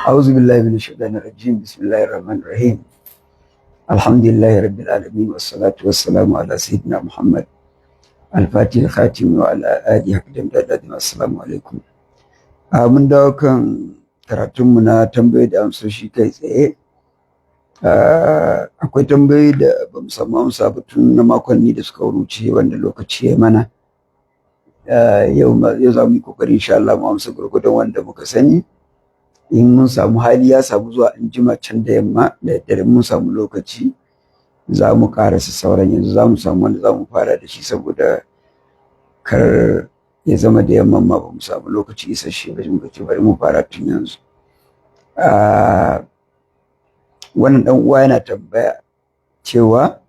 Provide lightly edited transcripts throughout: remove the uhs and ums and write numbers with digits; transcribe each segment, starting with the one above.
أعوذ بالله من الشيطان الرجيم بسم الله الرحمن الرحيم الحمد لله رب العالمين والصلاة والسلام على سيدنا محمد الفاتح الخاتم وعلى آله حق دمدادنا والسلام عليكم. mun dawo kan karatunmu na tambayoyi da amsoshi kai tsaye. Akwai tambayoyi da ba mu samu amsa ba tun na makonni da suka wuce wanda lokaci ya mana. Yau za mu yi kokari insha Allah mu amsa gurgurdan wanda muka sani. In mun samu hali ya samu zuwa an jima can da yamma da dare mun samu lokaci za mu karasa sauran. Yanzu za mu samu wanda za mu fara da shi saboda kar ya zama da yamma ma ba mu samu lokaci isasshe ba, muka ce bari mu fara tun yanzu. Wannan dan uwa yana tambaya cewa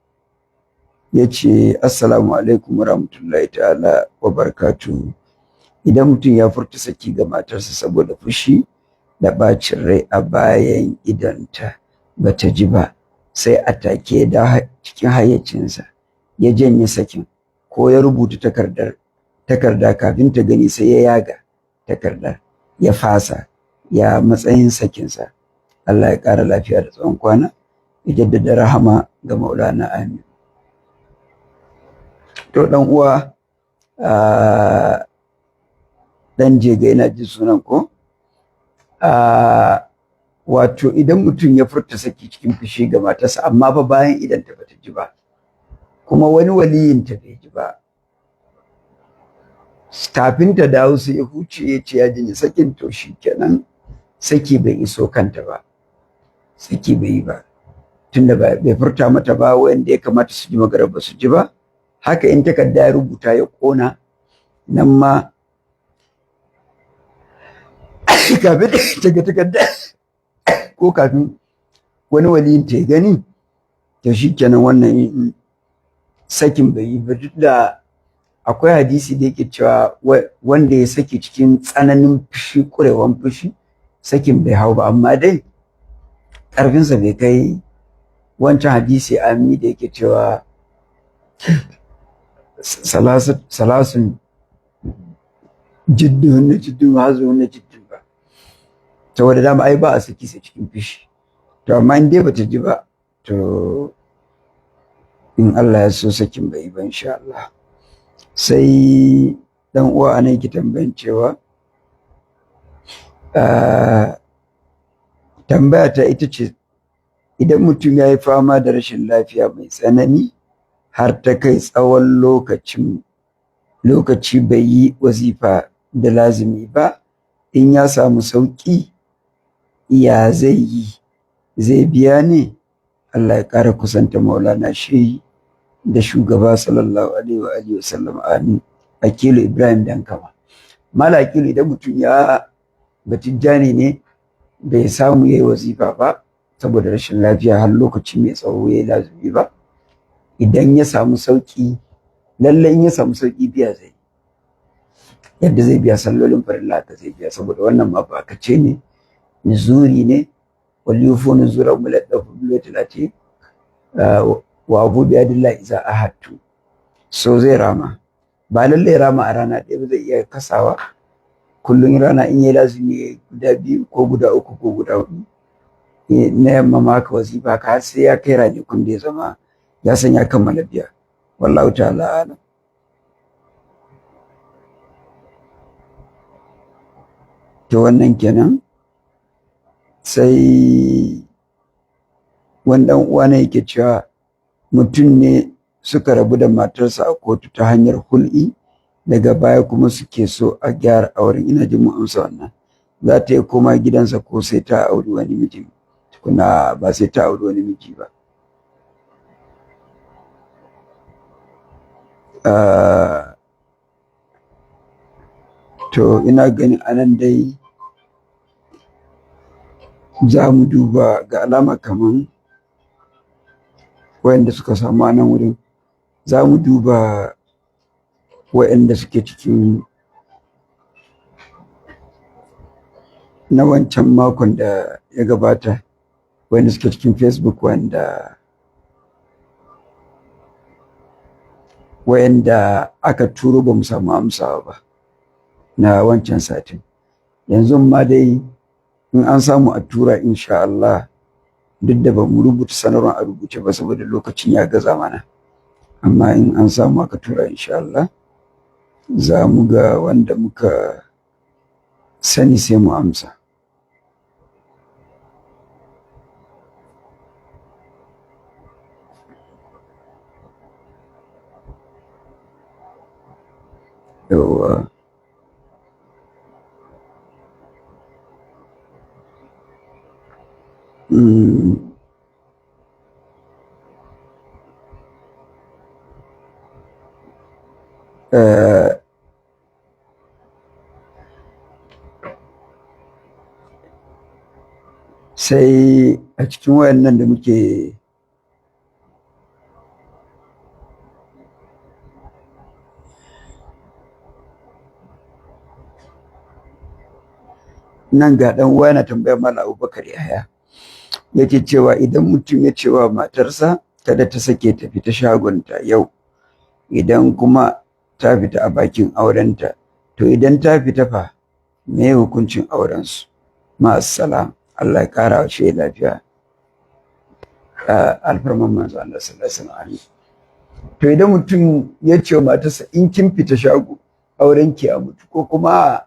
ya ce assalamu alaikum warahmatullahi ta'ala wa barakatuhu. Idan mutum ya furta saki ga matarsa saboda fushi da bacin rai a bayan idanta bata ji ba, sai a take da cikin hayyacinsa ya janye sakin ko ya rubuta takarda kafin ta gani sai ya yaga takardar ya fasa, ya matsayin sakinsa. Allah ya ƙara lafiya da tsawon kwana, ya jaddada rahama ga Maulana, amin. To dan uwa dan jega yana ji sunan ko? Wato idan mutum ya furta saki cikin fushi ga matarsa amma fa bayan idan ta bata ji ba, kuma wani waliyin ta bai ji ba, kafin ta dawo sai ya huce ya ce ya janye sakin, to shikenan saki bai iso kanta ba, saki bai yi ba, tunda bai furta mata ba, wanda ya kamata su ji magana ba su ji ba. Haka in takarda ya rubuta ya kona, nan ma kafin ta ga takarda ko kafin wani waliyin ta gani, to shikenan wannan sakin bai yi ba. Duk da akwai hadisi da yake cewa wanda ya saki cikin tsananin fushi, kurewan fushi, sakin bai hau ba, amma dai ƙarfinsa bai kai wancan hadisi ammi da yake cewa salasun jiddun na jiddun hazo na jiddun ba, saboda dama ai ba a saki sai cikin fushi. To amma in dai bata ji ba, to in Allah ya so sakin bai yi ba insha Allah. Sai dan uwa anan ki tambayan cewa tambaya ta ita ce, idan mutum ya yi fama da rashin lafiya mai tsanani har ta kai tsawon lokaci bai yi wazifa da lazimi ba, in ya samu sauki ya zai yi? Zai biya ne? Allah ya ƙara kusanta Maulana Shehi da shugaba sallallahu alaihi wa alihi wasallam, amin. Akilu Ibrahim Dankama. Mala Akilu, idan mutum ya batijjani ne bai samu yayi wazifa ba saboda rashin lafiya har lokaci mai tsawo yayi lazimi ba, idan ya samu sauki, lalle in ya samu sauki biya zai, yadda zai biya sallolin farilla ka zai biya, saboda wannan ma ba kace ne, nuzuri ne, wal yufu nuzura muladdafu bil tilati wa abu bi adillah iza ahadtu. So zai rama, ba lalle rama a rana ɗaya ba, zai iya kasawa kullum rana in yi lazimi guda biyu ko guda uku ko guda hudu, na yamma ma ka wazifa ka har sai ya kai ranakun da ya zama ya san ya kammala biya. Wallahu ta'ala alam. To wannan kenan. Sai wannan uwa ne yake cewa mutum ne suka rabu da matarsa a kotu ta hanyar hul'i, daga baya kuma suke so a gyara auren. Ina jin mu amsa wannan. Za ta yi koma gidansa ko sai ta auri wani miji? Tukuna ba sai ta auri wani miji ba. To ina ganin anan dai za mu duba, ga alama kaman wayanda suka samu a nan wurin, za mu duba wayanda suke cikin na wancan makon da ya gabata, wayanda suke cikin Facebook, wayanda aka turo ba mu samu amsawa ba na wancan satin. Yanzu ma dai in an samu a tura insha Allah, duk da ba mu rubuta sanarwar a rubuce ba saboda lokacin ya gaza mana, amma in an samu aka tura insha Allah za mu ga wanda muka sani sai mu amsa. Yawwa. Sai a cikin wayannan da muke nan ga dan uwa yana tambayar Malam Abubakar Yahaya, yake cewa idan mutum ya cewa matarsa kada ta sake ta fita shagonta yau, idan kuma ta fita a bakin aurenta, to idan ta fita fa me hukuncin aurensu? Ma'assalam, Allah ya kara wa shi lafiya, alfarman manzo Allah sallallahu alaihi wasallam. To idan mutum ya ce wa matarsa in kin fita shago auren ki a mutu, ko kuma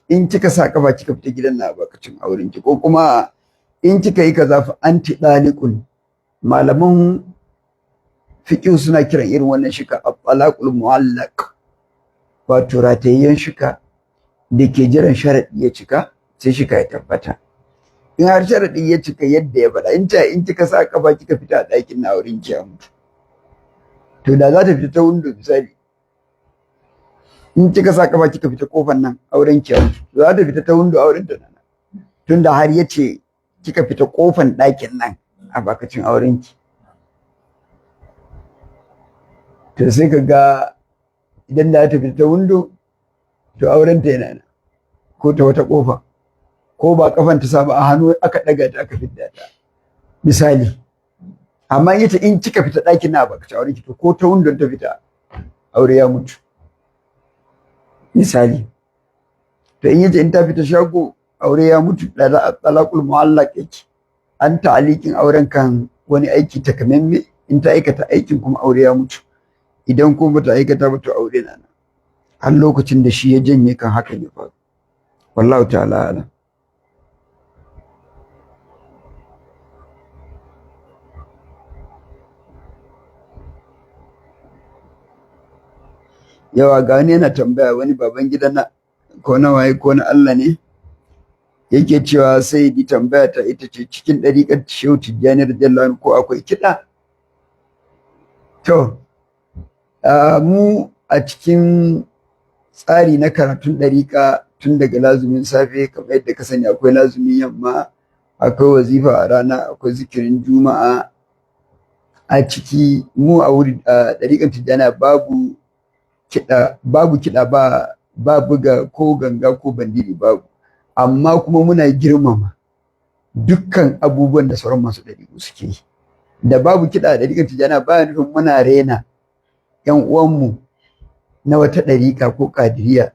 in kika sa kafa kika fita gidan na bakacin auren ki, ko kuma in kika yi kaza fa anti daliqun, malaman fiqh suna kiran irin wannan shika at-talaqul mu'allaq, wato ratayyen shika da ke jiran sharadi ya cika sai shika ya tabbata. In har sharadi ya cika yadda ya faɗa, in kika sa kafa kika fita a ɗakin na auren ki a mutu, to da za ta fita ta windo misali, in kika sa kafa kika fita kofar nan auren ki a mutu, za ta fita ta windo auren ta nan, tunda har yace kika fita kofan ɗakin nan a bakacin auren ki. To sai ka ga idan da ta fita ta windo, to auren ta yana nan, ko ta wata kofa, ko ba kafan ta saba a hannu aka daga ta aka fidda ta misali. Amma yace in kika fita ɗakin na bakacin auren ki, to ko ta windon ta fita aure ya mutu misali. To in yace in ta fita shago aure ya mutu, da za a talaqul mu'allaq yake, an ta'alikin auren kan wani aiki takamamme, in ta aikata aikin kuma aure ya mutu, idan kuma bata aikata ba to aure na nan har lokacin da shi ya janye kan haka ya faru. Wallahu ta'ala alam. Yawa ga wani yana tambaya, wani baban gida na ko na waye ko na Allah ne, yake cewa sai di tambaya ta ita ce cikin ɗariƙar Shehu Tijjani radiyallahu anhu ko akwai kiɗa? To mu a cikin tsari na karatun ɗariƙa, tun daga lazumin safe kamar yadda ka sani akwai lazumin yamma, akwai wazifa a rana, akwai zikirin juma'a a ciki. Mu a wuri ɗariƙar Tijjani babu kiɗa, ba buga ko ganga ko bandiri, babu. Amma kuma muna girmama dukkan abubuwan da sauran masu ɗariƙu suke yi. Da babu kiɗa a ɗariƙar Tijjani ba nufin muna rena ƴan uwanmu na wata ɗariƙa ko ƙadiriya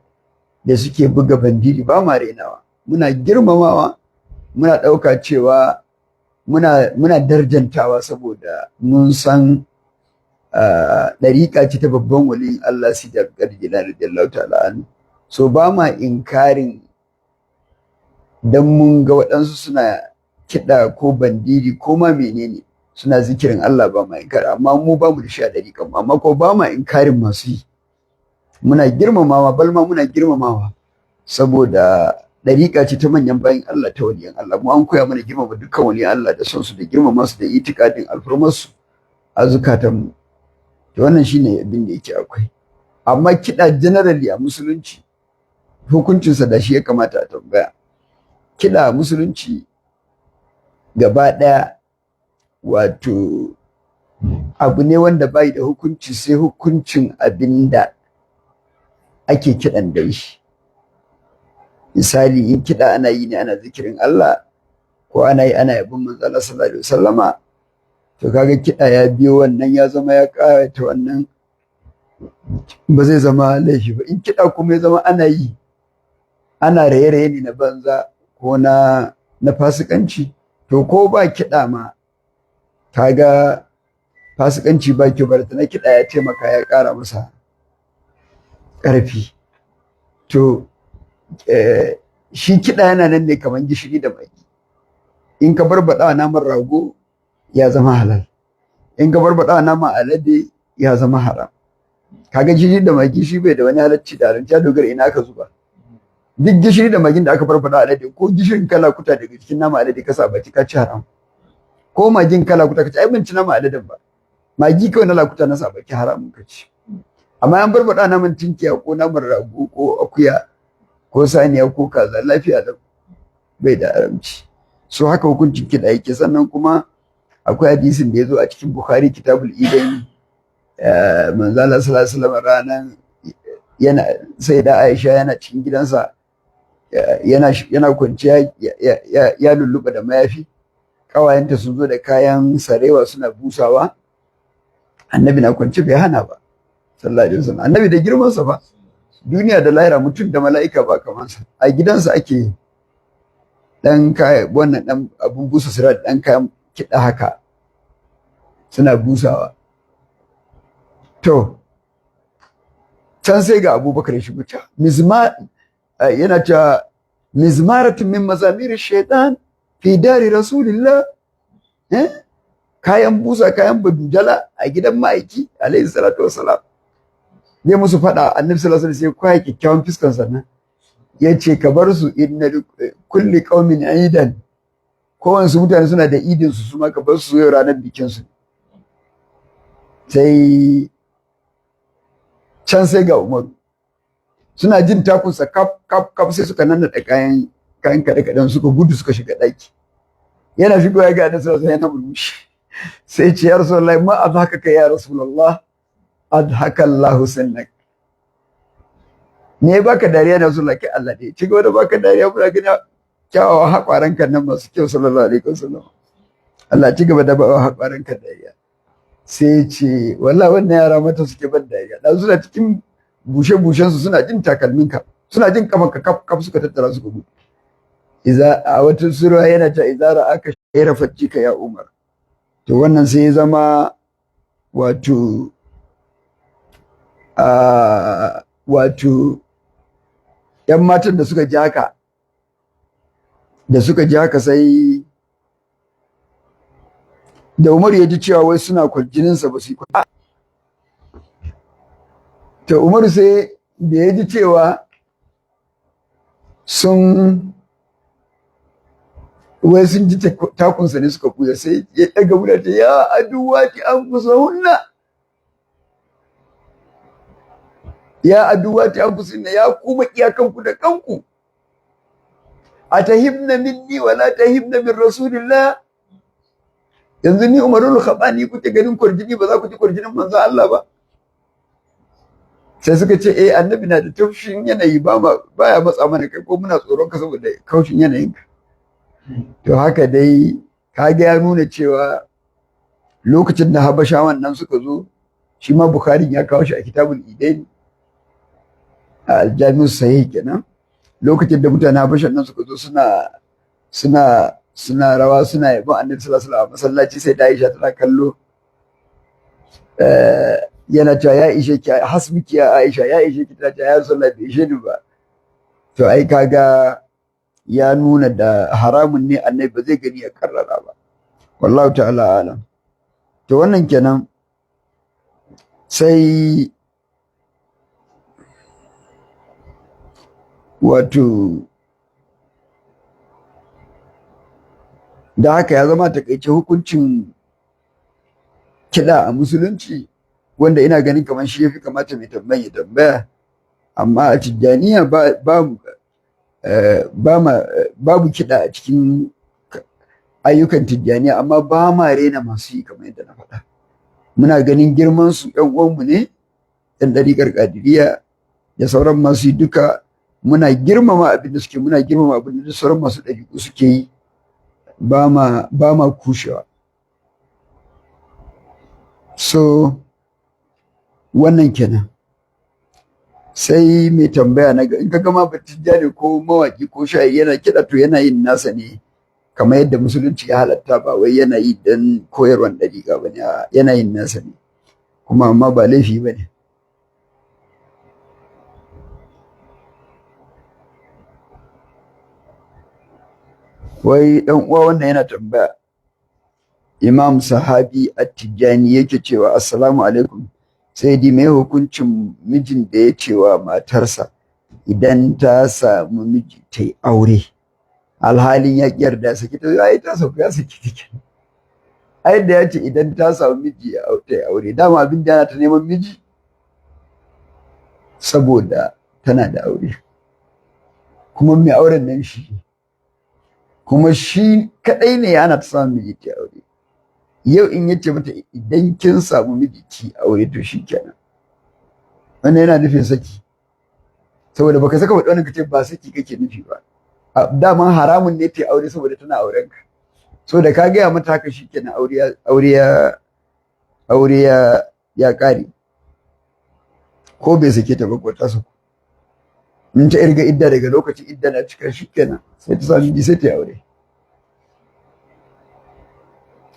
da suke buga bandiri, ba ma renawa, muna girmamawa, muna ɗauka cewa muna darjantawa, saboda mun san ɗariƙa ce ta babban waliyin Allah Sidi Abdul Jilani radiyallahu ta'ala anhu. So ba ma inkarin dan mun ga waɗansu suna kiɗa ko bandiri ko ma menene suna zikirin Allah, ba ma inkari, amma mu ba mu da shi a ɗariƙan mu, amma ko ba ma inkarin masu yi, muna girmamawa, balma muna girmamawa saboda ɗariƙa ce ta manyan bayan Allah, ta waliyan Allah. Mu an koya mana girmama dukkan waliyan Allah da son su da girmama su da itikadin alfurmarsu a zukatanmu. To wannan shine abin da yake akwai. Amma kiɗa generally a musulunci hukuncinsa da shi ya kamata a tambaya. Kiɗa a musulunci gaba ɗaya wato abu ne wanda bai da hukunci sai hukuncin abin da ake kiɗan da shi. Misali, in kiɗa ana yi ne ana zikirin Allah, ko ana yi ana yabon manzo Allah sallallahu alaihi wasallama, to kaga kiɗa ya biyo wannan, ya zama ya ƙayata wannan, ba zai zama laifi ba. In kiɗa kuma ya zama ana yi ana raye-raye ne na banza, ko na fasikanci, to ko ba kiɗa ma kaga fasikanci ba kyau, barta na kiɗa ya taimaka ya ƙara masa ƙarfi. To shi kiɗa yana nan ne kamar gishiri da magi. In ka barbaɗa naman rago ya zama halal, in ka barbaɗa naman alade ya zama haram. Kaga gishiri da magi shi bai da wani halacci da haramci, ya dogara ina aka zuba. Duk gishiri da magin da aka barbaɗa alade, ko gishirin kala kuta daga cikin naman alade ka sa baki ka ci haram, ko magin kala kuta ka ci, ai ban ci naman aladen ba, magi kawai na lakuta na sa baki haramun ka ci. Amma an barbaɗa naman tinkiya ko naman rago ko akuya ko saniya ko kaza, lafiya da bai da haramci. So haka hukuncin kiɗa yake. Sannan kuma akwai hadisin da ya zo a cikin Bukhari kitabul idain, manzo Allah sallallahu alaihi wasallam ranan yana sai da Aisha yana cikin gidansa, yana kwanciya ya lulluɓa da mayafi, ƙawayenta sun zo da kayan sarewa suna busawa, annabi na kwance bai hana ba sallallahu alaihi wasallam. Annabi da girmansa ba, duniya da lahira, mutum da mala'ika ba kamansa. A gidansa ake dan kai wannan dan abun busa sirat, dan kayan kiɗa haka suna busawa. To can sai ga Abubakar shi guta yana ta mizmaratun min mazamir shaitan fi dari rasulillah, kayan busa, kayan badujala a gidan ma'aiki alaihi salatu wassalam. Zai musu faɗa, annabi sallallahu alaihi wasallam sai kwaya kyakkyawan fiskan sannan ya ce ka bar su, inna kulli qaumin aidan, kowansu mutane suna da idin su ma ka bar su yau ranar bikin su. Sai can sai ga Umaru suna jin takunsa kaf kaf kaf, sai suka nannaɗa kayan kaɗe-kaɗen suka gudu suka shiga ɗaki. Yana shigowa ya ga annabi sallallahu alaihi wasallam yana murmushi, sai ce ya Rasulullahi ma adhakaka ya Rasulullah, adhaka Allahu sannak. Me baka dariya da Rasulullah? Kai Allah ne ci gaba da baka dariya, muna gani kyawawan haƙwaran kan nan masu kyau sallallahu alaihi wasallam. Allah ci gaba da bawa haƙwaran kan dariya. Sai ce wallahi wannan yara mata suke ban dariya, dan suna cikin bushe-bushen su suna jin takalminka, suna jin kafanka kaf kaf, suka tattara suka gudu. A wata sura yana ta izara aka shaira faccika ya Umar. To wannan sai ya zama wato ‘yan matan da suka ji haka, sai da Umar ya ji cewa wai suna kwarjininsa ba su yi kwarjini. To Umar sai da ya ji cewa wai sun ji takunsa ne suka kuya, sai ya ɗaga murya ta ya aduwati an kusa hunna, ya aduwati an kusa hunna, ya kuma iyakanku da kanku, a tahibna minni wala tahibna min rasulillah. Yanzu ni Umarul Khabbani kuke ganin kwarjini, ba za ku ji kwarjinin manzo Allah ba? Sai suka ce annabi na da taushin yanayi, baya matsa mana kai, ko muna tsoron ka saboda kaushin yanayinka. To haka dai kaga ya nuna cewa lokacin da Habashawan nan suka zo, shi ma Bukhari ya kawo shi a kitabul idain a aljami'u sahih kenan. Lokacin da mutane Habashan nan suka zo suna rawa suna yabon annabi sallallahu alaihi wasallam a masallaci, sai da Aisha tana kallo, yana cewa ya ishe ki hasbiki ya Aisha, ya ishe ki, ta ce ya Rasulullah bai ishe ni ba. To ai kaga ya nuna da haramun ne, annabi ba zai gani ya karrara ba. Wallahu ta'ala alam. To wannan kenan. Sai wato da haka ya zama takaice hukuncin kiɗa a musulunci, wanda ina ganin kamar shi yafi kamata mai tambaya tambaya. Amma a Tijjaniya babu kiɗa a cikin ayyukan Tijjaniya, amma ba ma rena masu yi, kamar yadda na faɗa. Muna ganin girman su, ƴan uwanmu ne, ƴan ɗariƙar Qadiriyya da sauran masu yi duka. Muna girmama abin da suke, muna girmama abin da sauran masu ɗariƙu suke yi, ba ma kushewa. So wannan kenan. sai mai tambaya na ga in ka gama batijjani ko mawaki ko shayi yana kiɗa to yana yin nasa ne kamar yadda musulunci ya halatta, ba wai yana yi dan koyarwan ɗariƙa ba ne, yana yin nasa ne kuma amma ba laifi ba ne. Wai ɗan uwa wannan yana tambaya, Imam Sahabi At-Tijjani yake cewa assalamu alaikum, sai dai mai hukuncin mijin da ya cewa matarsa idan ta samu miji ta yi aure alhalin ya yarda saki ta ai ta sauka ya saki take. Ai da ya ce idan ta samu miji ta yi aure, dama abin da yana ta neman miji saboda tana da aure kuma mai auren nan shi, kuma shi kadai ne yana ta samu miji ta yi aure. Yau in yace mata idan kin samu miji ki aure to shikenan, wannan yana nufin saki, saboda baka saka wadda wannan kace ba saki kake nufi ba, dama haramun ne ta aure saboda tana auren ka, so da ka gaya mata haka shikenan aure ya kare, ko bai sake ta ba ko ta saku. In ta irga idda daga lokacin idda na cika shikenan sai ta samu miji sai ta aure.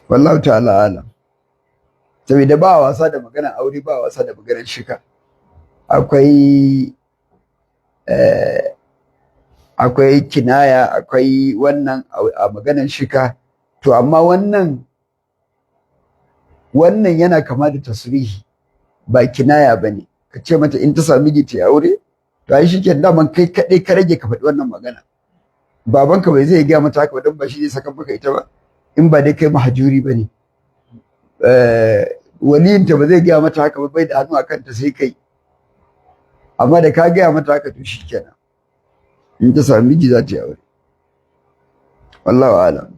Wallahu ta'ala alam. Saboda ba wasa da maganar aure, ba wasa da maganar shika. Akwai kinaya, akwai wannan a maganar shika, to amma wannan yana kama da tasrihi ba kinaya bane. Ka ce mata in ta sami miji ta aure, to ai shikenan daman kai kadai ka rage ka faɗi wannan magana. Babanka bai zai gaya mata haka ba dan ba shi zai saka maka ita ba, in ba dai kai mahajuri ba ne. Waliyinta ba zai gaya mata haka ba, bai da hannu a kanta sai kai, amma da ka gaya mata haka to shi kenan, in ta sami miji za ta yi aure. Wallahu a'lam.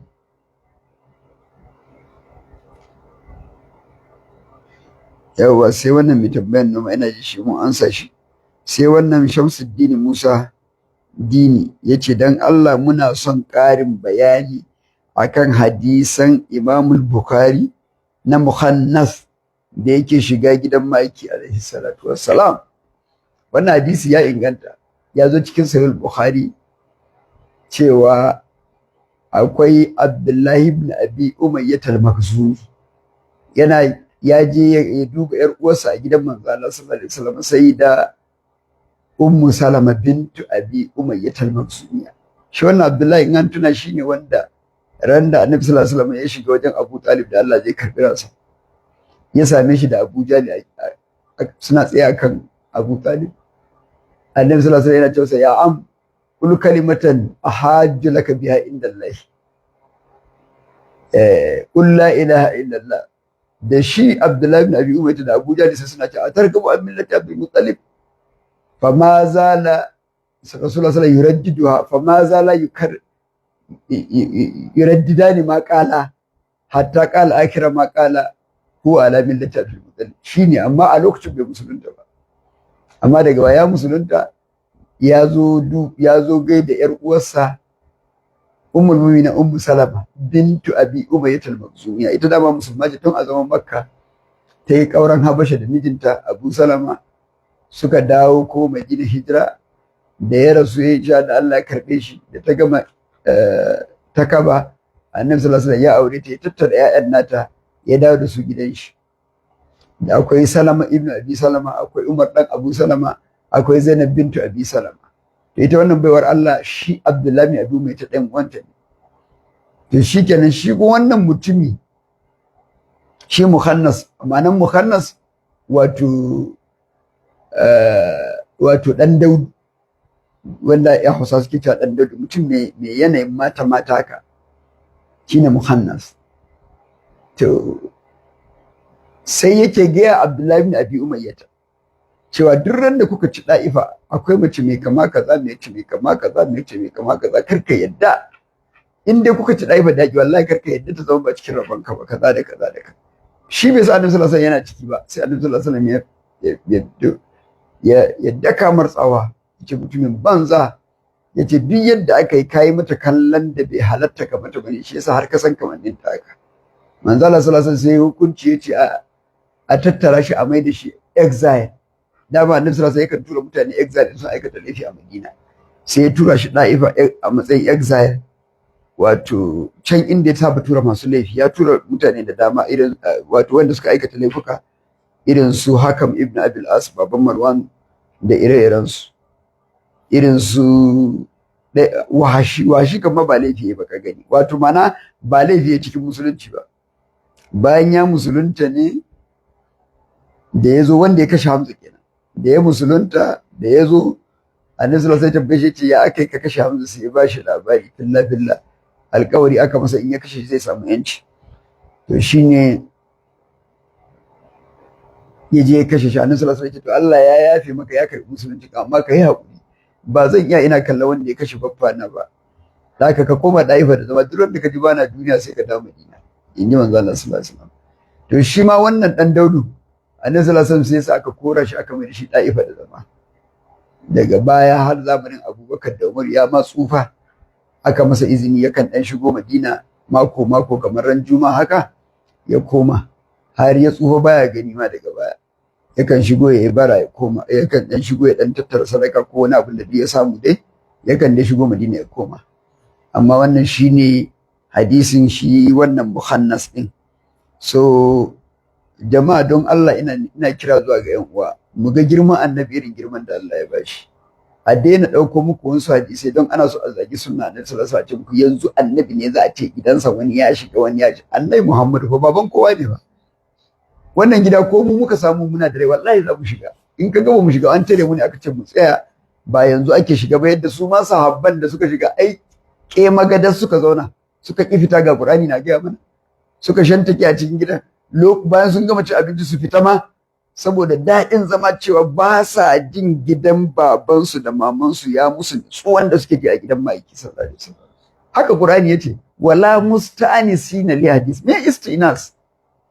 Yawwa sai wannan mai tambayan noma ina ji shi mun ansa shi. Sai wannan Shamsuddin Musa Dini yace dan Allah muna son ƙarin bayani akan hadisan Imamul Bukhari na muhannas da yake shiga gidan maki alaihi salatu wassalam. Wannan hadisi ya inganta, ya zo cikin sahih Bukhari cewa akwai Abdullahi ibn Abi Umayyah al-Makhzumi ya je ya duba yar uwarsa a gidan manzo Allah sallallahu alaihi wasallam, sai da Ummu Salama bintu Abi Umayyah al-Makhzumi. Shi wannan Abdullahi in an tuna shine wanda ran da Annabi sallallahu alaihi wasallam ya shiga wajen Abu Talib da Allah zai karbi ransa, ya same shi da Abu Jahl suna tsaye akan Abu Talib. Annabi sallallahu alaihi wasallam yana cewa ya am kullu kalimatan ahajju laka biha indallahi, qul la ilaha illallah. Da shi Abdullahi ibn Abi Umayyah da Abu Jahl sai suna cewa atarkabu an millati Abdul Muttalib, fama zala Rasulullah sallallahu alaihi wasallam yurajjiduha, fama zala yuraddidani ma qala hatta qala akhira ma qala huwa ala millati Abdul Muttalib. Shine amma a lokacin bai musulunta ba, amma daga baya musulunta, ya zo gaida yar uwarsa Ummul Mu'minin Ummu Salama bintu Abi Umayyah al-Makhzumiyya. Ita dama musulma ce tun a zaman Makka, ta yi kauran Habasha da mijinta Abu Salama, suka dawo ko Madina hijira. Da ya rasu ya sha da Allah ya karbe shi, da ta gama ta kaba, Annabi sallallahu alaihi wasallam ya aure ta, ya tattara ƴaƴan nata ya dawo da su gidan shi. Da akwai Salama ibn Abi Salama, akwai Umar dan Abu Salama, akwai Zainab bintu Abi Salama. To ita wannan baiwar Allah shi Abdullahi bin Abi Umayyah ta dan uwanta ne. To shikenan shi ko wannan mutumi shi muhannas, ma'anan muhannas wato dan Daudu, wanda ya Hausa suke cewa dan Daudu, mutum mai yanayin mata haka shine muhannas. To sai yake gaya Abdullahi bin Abi Umayyah cewa duk ran da kuka ci da'ifa akwai mace mai kama kaza, mace mai kama kaza, mace mai kama kaza, karka yadda in dai kuka ci da'ifa daki, wallahi karka yadda ta zama ba cikin rabon ka ba, kaza da kaza da kaza. Shi bai sa Annabi sallallahu alaihi wasallam yana ciki ba, sai Annabi sallallahu alaihi wasallam ya daka martsawa, yace mutumin banza, yace duk yadda aka yi kai mata kallon da bai halatta ka mata bane, shi yasa har ka san kamannin ta haka. Manzo Allah sallallahu alaihi wasallam sai hukunci yace a tattara shi a mai da shi exile, dama annabi sallallahu alaihi wasallam yakan tura mutane exile sun aikata laifi a Madina, sai ya tura shi Daifa a matsayin exile, wato can inda ya saba tura masu laifi. Ya tura mutane da dama irin wato wanda suka aikata laifuka irin su Hakam ibn Abil As baban Marwan da ire-iren su, irin su wahashi kamar ba laifi ba ka gani, wato mana ba laifi ya cikin musulunci ba. Bayan ya musulunta ne da ya zo wanda ya kashe Hamza kenan, da ya musulunta da ya zo annabi sallallahu alaihi wasallam ya ce ya akai ka kashe Hamza, sai ya bashi labari fillah alƙawari aka masa in ya kashe zai samu yanci. To shine ya je ya kashe shi. Annabi sallallahu alaihi wasallam ya ce to Allah ya yafe maka, ya karbi musulunci amma ka yi haƙuri, ba zan iya ina kalla wanda ya kashe babba na ba, haka ka koma Daifa da zama, duk da ka ji bana duniya sai ka dawo Madina, in ji manzo Allah sallallahu alaihi wasallam. To shi ma wannan dan Daudu annabi sallallahu alaihi wasallam sai sa aka kora shi aka mai shi Daifa da zama. Daga baya har zamanin Abubakar da Umar ya ma tsufa, aka masa izini yakan dan shigo Madina mako kamar ran Juma'a haka ya koma, har ya tsufa baya gani ma. Daga baya yakan shigo ya yi bara ya koma, yakan dan shigo ya dan tattara sadaka ko wani abin da ya samu dai, yakan dai shigo Madina ya koma. Amma wannan shine hadisin shi wannan muhannas din. So jama'a don Allah ina kira zuwa ga yan uwa, mu ga girman annabi irin girman da Allah ya bashi. A daina ɗauko muku wasu hadisai don ana so a zagi sunna annabi sallallahu alaihi wasallam. Yanzu annabi ne za a ce gidansa wani ya shiga wani ya ji. Annabi Muhammadu fa baban kowa ne ba. Wannan gida ko mu muka samu muna da rai wallahi za mu shiga. In ka ga mu shiga an tare mu ne aka ce mu tsaya, ba yanzu ake shiga ba, yadda su ma sahabban da suka shiga ai ke magadar suka zauna suka ki fita, ga Qur'ani na gaya mana, suka shantake a cikin gidan bayan sun gama ci abinci su fita ma, saboda daɗin zama cewa ba sa jin gidan babansu da mamansu ya musu tsuwan da suke ji a gidan ma'aiki sallallahu alaihi wasallam. Haka Qur'ani yace wala musta'anisina li hadis, me istinas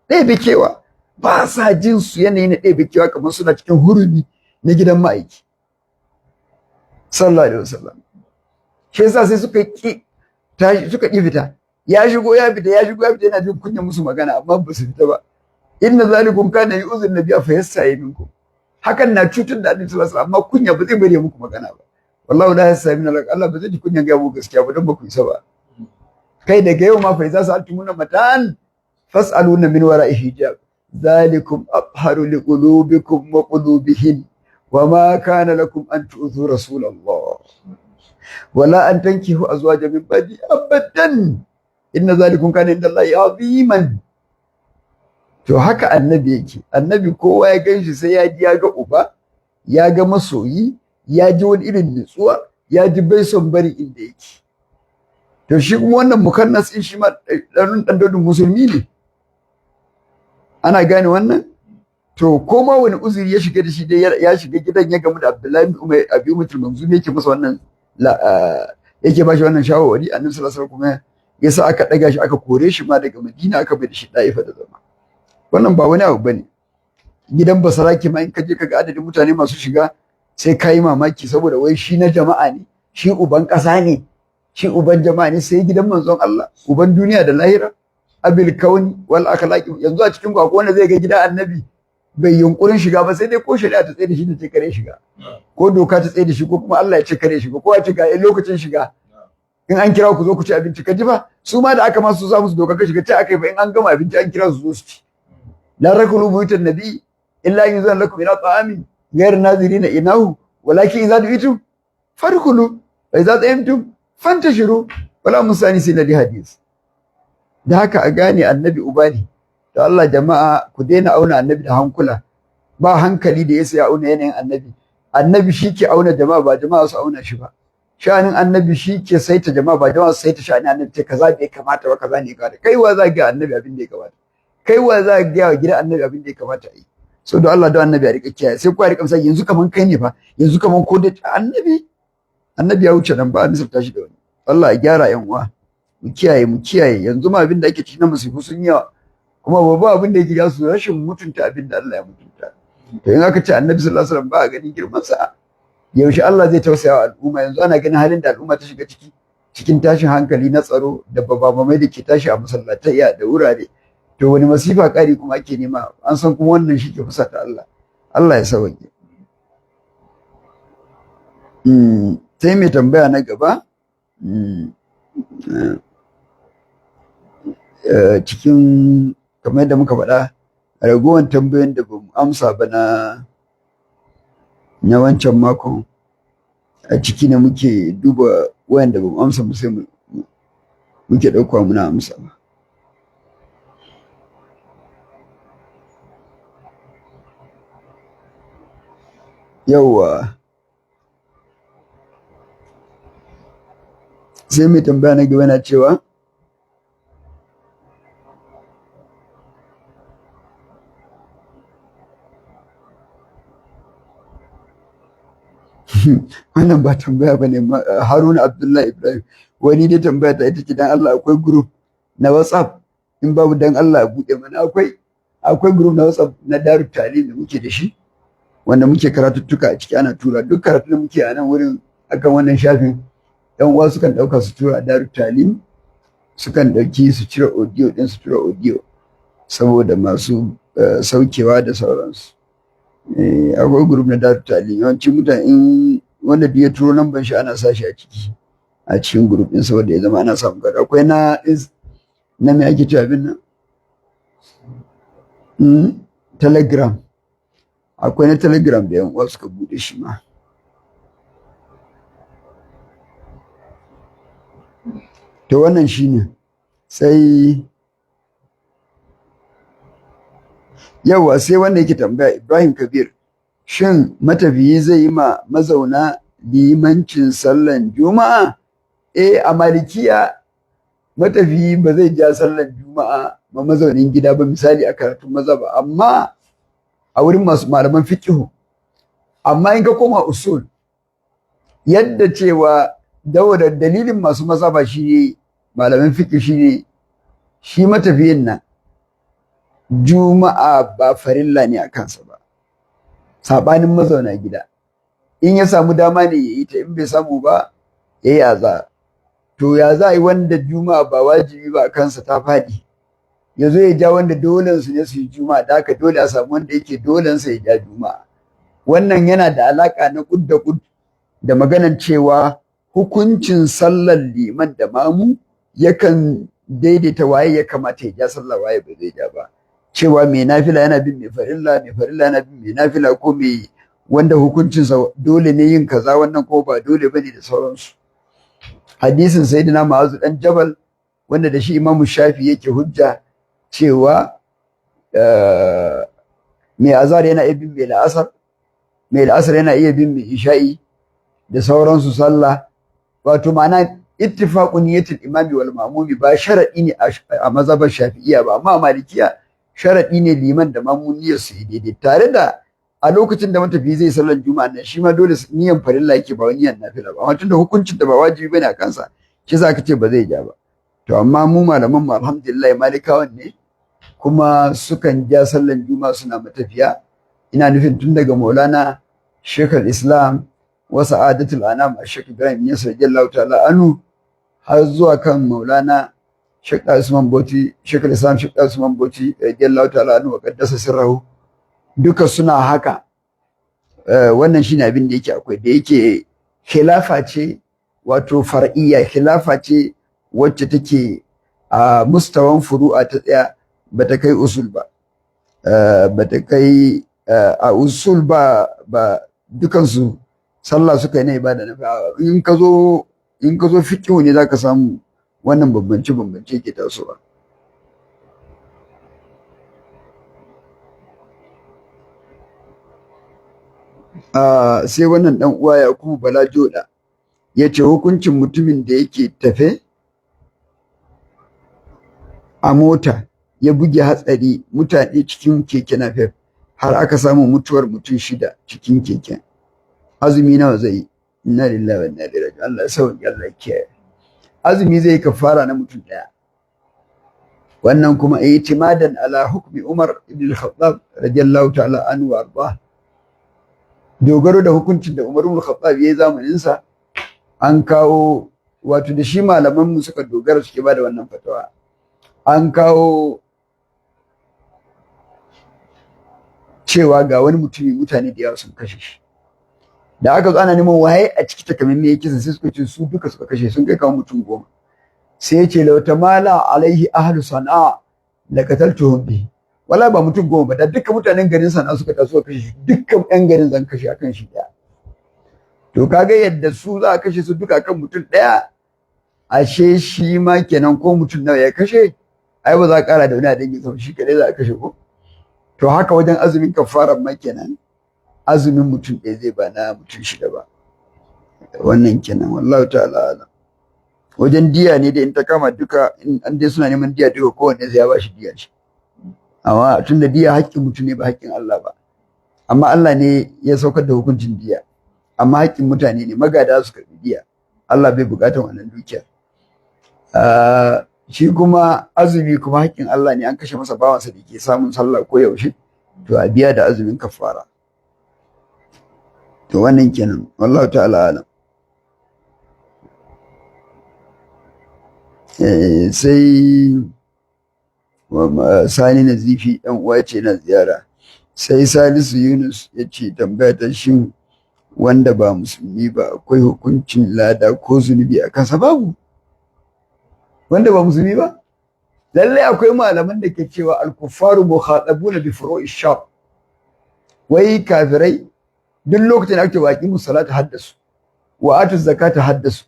ɗebe kewa, ba sa jin su yanayi na ɗebe kewa kamar suna cikin hurumi na gidan ma'aiki sallallahu alaihi wasallam. Shi yasa sai suka ki fita, ya shigo ya fita yana jin kunya musu magana, amma ba su fita ba. Inna zalikum kana yu'zun nabiyya fa yastahi minkum, hakan na cutar da annabi sallallahu alaihi wasallam, amma kunya ba zai bari muku magana ba. Wallahi la yastahi min Allah ba zai ji kunyan ga mu gaskiya ba, don ba ku isa ba. Kai daga yau ma fa iza sa'altumuna matan fas'aluna min wara'i hijab, zalikum abharu liqulubikum wa qulubihin wa ma kana lakum an tu'zu rasulallah wala an tankihu azwaja min ba'di abadan inna zalikum kana inda Allahi aziman. To haka annabi yake. Annabi kowa ya ganshi sai ya ji ya ga uba, ya ga masoyi, ya ji wani irin nutsuwa, ya ji bai son bari inda yake. To shi kuma wannan mukannas din shi ma dan dadin musulmi ne, ana gane wannan. To koma wani uzuri ya shiga da shi dai ya shiga gidan ya gamu da Abdullahi bin Umar Abi Mutul Manzumi yake masa wannan yake ba shi wannan shawarwari. Annabi sallallahu alaihi wasallam kuma yasa aka daga shi aka kore shi ma daga Madina aka bai da shi Daifa da zama. Wannan ba wani abu bane. Gidan basaraki ma in ka je ka ga adadin mutane masu shiga sai ka yi mamaki, saboda wai shi na jama'a ne, shi uban ƙasa ne, shi uban jama'a ne, sai gidan manzon Allah, uban duniya da lahira, abil kauni wal akhlaqi. Yanzu a cikin ku akwai wanda zai ga gidan annabi bai yunkurin shiga ba, sai dai ko shari'a ta tsaye da shi da ce kare shiga, ko doka ta tsaye da shi, ko kuma Allah ya ce kare shiga, ko a ce ga lokacin shiga, in an kira ku zo ku ci abinci. Ka ji ba su ma da aka masu sa musu doka ka shiga, ta aka yi ba in an gama abinci an kira su zo su ci. La rakulu buyutan nabi illa yuzan lakum ila ta'amin ghayr nazirina inahu walakin idza du'itum fadkhulu wa idza ta'imtum fantashiru wala musanisina li hadis. Da haka a gane annabi uba ne. To Allah jama'a ku daina auna annabi da hankula, ba hankali da yasa ya auna yanayin annabi. Annabi shi ke auna jama'a, ba jama'a su auna shi ba. Sha'anin annabi shi ke saita jama'a, ba jama'a su saita sha'anin annabi ce kaza bai kamata ba, kaza ne ka kai wa za ga annabi abin da ya kamata, kai wa za ga gidan annabi abin da ya kamata a yi. So da Allah da annabi a rika kiyaye, sai ku rika misali yanzu kaman kai ne fa, yanzu kaman ko da annabi ya wuce nan ba an nisabta shi da wani. Allah ya gyara yan uwa, mu kiyaye. Yanzu ma abin da ake ci na musifu sun yawa, kuma babba abin da yake ya su rashin mutunta abin da Allah ya mutunta. To in aka ce annabi sallallahu alaihi wasallam ba a ganin girman sa, yaushe Allah zai tausaya wa al'umma? Yanzu ana ganin halin da al'umma ta shiga cikin tashin hankali na tsaro da babamai da ke tashi a masallatai da wurare. To wani masifa kari kuma ake nema? An san kuma wannan shi ke fusata Allah. Allah ya sauke. sai mai tambaya na gaba cikin kamar yadda muka faɗa ragowar tambayoyin da bamu amsa ba na wancan makon a ciki ne muke duba wayanda bamu amsa mu sai muke ɗauka muna amsa ba. Yawwa sai mai tambaya na gaba na cewa wannan ba tambaya ba ne. Haruna Abdullahi Ibrahim wani dai tambaya ta ita ce dan Allah akwai group na WhatsApp, in babu dan Allah buɗe mana. Akwai group na WhatsApp na Darut Talim da muke da shi wanda muke karatuttuka a ciki ana tura duk karatun da muke a nan wurin akan wannan shafin. Yan uwa sukan ɗauka su tura a Darut Talim, sukan ɗauki su cire audio ɗin su tura audio saboda masu saukewa da sauransu. Akwai group na Darut Talim, yawanci mutane wanda duk ya turo namban shi ana sa shi a cikin group ɗin saboda ya zama ana samun gado. Akwai na me ake cewa abin nan Telegram, akwai na Telegram da yan uwa suka bude shi ma. To wannan shine. Sai yawa sai wanda yake tambaya Ibrahim Kabir, shin matafiyi zai yi ma mazauna limancin sallan Juma'a? A Malikiya matafiyi ba zai ja sallan Juma'a ma mazaunin gida ba, misali a karatun maza ba, amma a wurin masu malaman fiqhu. Amma in ka koma usul, yadda cewa da dalilin masu maza ba shi ne malaman fiqhu shine shi matafiyin nan Juma'a ba farilla ne a kansa ba, saɓanin mazauna gida. In ya samu dama ne ya yi ta, in bai samu ba ya yi azhar. To ya za a yi wanda Juma'a ba wajibi ba a kansa ta faɗi, ya zo ya ja wanda dolensu ne su yi Juma'a, da haka dole a samu wanda yake dolensa ya ja Juma'a. Wannan yana da alaƙa na kud da kud da maganar cewa hukuncin sallar liman da mamu yakan daidaita waye ya kamata ya ja sallah waye ba zai ja ba. Cewa mai nafila yana bin mai farilla yana bin mai nafila, ko mai wanda hukuncinsa dole ne yin kaza wannan ko ba dole bane da sauransu. Hadisin sayyidina Mu'adh dan Jabal wanda da shi Imam Shafi yake hujja cewa mai azhar yana iya bin mai la'asar yana iya bin mai isha'i da sauransu sallah. Wato ma'ana ittifaqu niyyatul imami wal ma'mumi ba sharadi ne a mazhabar Shafi'iyya ba, amma Malikiya sharadi ne liman da mamu niyyar su daidai, tare da a lokacin da matafi zai sallar Juma'a nan shi ma dole niyyar farilla yake ba niyyar nafila ba, amma tunda hukuncin da ba wajibi bane a kansa shi za ka ce ba zai ja ba. To amma mu malaman mu alhamdulillah malikawan ne, kuma sukan ja sallar Juma'a suna matafiya. Ina nufin tun daga Maulana Sheikh al-Islam wa Sa'adatul Anam Sheikh Ibrahim Yas radiyallahu ta'ala anhu har zuwa kan Maulana Sheikh Usman Bauchi, Sheikh al-Islam Sheikh Usman Bauchi radiyallahu ta'ala anhu wa qaddasa sirrahu, duka suna haka. Wannan shine abin da yake akwai, da yake khilafa ce wato far'iyya, khilafa ce wacce take a mustawan furu'a ta tsaya, bata kai usul ba, bata kai a usul ba dukansu sallah suka yi na ibada na in ka zo fiqh ne zaka samu wannan bambance ke tasowa. Sai wannan dan uwa Yakubu Bala Joda yace hukuncin mutumin da yake tafe a mota ya buge hatsari mutane cikin keke napep har aka samu mutuwar mutum 6 cikin keken, azumi nawa zai yi? Inna lillahi wa inna ilaihi raji'un. Allah ya sauke, Allah ya kiyaye. Azumi zai kafara na mutum 1, wannan kuma i'timadan ala hukmi Umar ibn al-Khattab radiyallahu ta'ala anhu wa arda, dogaro da hukuncin da Umar ibn al-Khattab yayi zamanin sa. An kawo wato da shi malaman mu suka dogara suke bada wannan fatawa. An kawo cewa ga wani mutane da yawa sun kashe shi, da aka zo ana neman waye a ciki takamaimai yake sai suka ce su duka suka kashe sun kai kawo mutum 10 sai ya ce lauta mala alaihi ahlu sana'a la qataltuhum bi wala ba mutum 10 ba da dukkan mutanen garin sana'a suka taso suka kashe dukkan yan garin zan kashe akan shi daya to kaga yadda su za a kashe su duka akan mutum daya ashe shi ma kenan ko mutum nawa ya kashe ai ba za a kara da wani a dangin sa shi kadai za a kashe ko to haka wajen azumin kafaran ma kenan azumin mutum ɗaya zai ba na mutum 6 ba wannan kenan wallahu ta'ala alam wajen diya ne da in ta kama duka in an dai suna neman diya duka kowanne sai ya ba shi diya shi amma tun da diya haƙƙin mutum ne ba haƙƙin Allah ba amma Allah ne ya saukar da hukuncin diya amma haƙƙin mutane ne magada su karɓi diya Allah bai buƙatar wannan dukiya shi kuma azumi kuma haƙƙin Allah ne an kashe masa bawansa da ke samun sallah ko yaushe to a biya da azumin kafara to wannan kenan wallahu ta'ala alam sai Sani Nazifi ɗan uwa ce na ziyara sai Salisu Yunus ya ce tambaya ta shin wanda ba musulmi ba akwai hukuncin lada ko zunubi a kansa babu wanda ba musulmi ba lallai akwai malaman da ke cewa al-kuffaru mukhatabuna bi furu'i shar wai kafirai duk lokacin da ake waki musallata haddasu wa atu zakata haddasu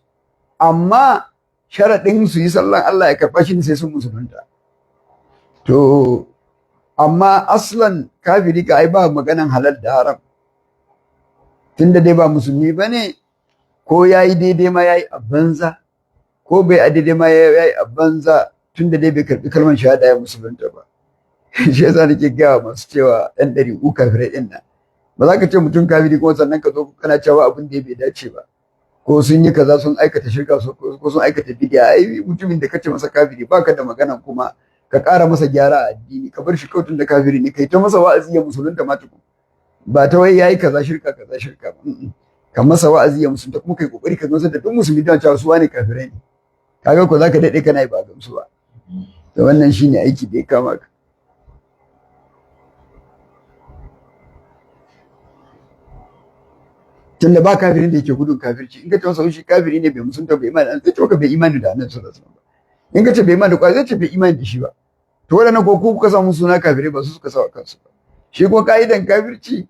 amma sharadin su yi sallan Allah ya karba shi sai sun musulunta to amma aslan kafiri ka ai ba maganan halal da haram tunda dai ba musulmi bane ko yayi daidai ma yayi a banza ko bai a daidai ma yayi a banza tunda dai bai karbi kalmar shahada ya musulunta ba shi yasa nake ga masu cewa ɗan ɗari uku kafirai ɗin nan ba za ka ce mutum kafiri kuma sannan ka zo kana cewa abin da bai dace ba ko sun yi kaza sun aikata shirka ko sun aikata bid'a ai mutumin da kace masa kafiri baka da magana kuma ka ƙara masa gyara a addini ka bar shi kautun da kafiri ne kai ta masa wa'azi ya musulunta ma tukun ba ta wai yayi kaza shirka ba ka masa wa'azi ya musulunta kuma kai kokari ka gamsar da duk musulmi da cewa su wane kafirai ne kaga ko zaka dade kana yi ba gamsu ba to wannan shine aiki da ya kama ka tunda ba kafirin da yake gudun kafirci in ka ce masa shi kafiri ne bai musunta bai imani an ce ka bai imani da annabi sallallahu alaihi wasallam in ka ce bai imani da kwai zai ce bai imani da shi ba to wadannan ko kuka samu suna kafirai ba su suka sa kansu ba shi ko kaidan kafirci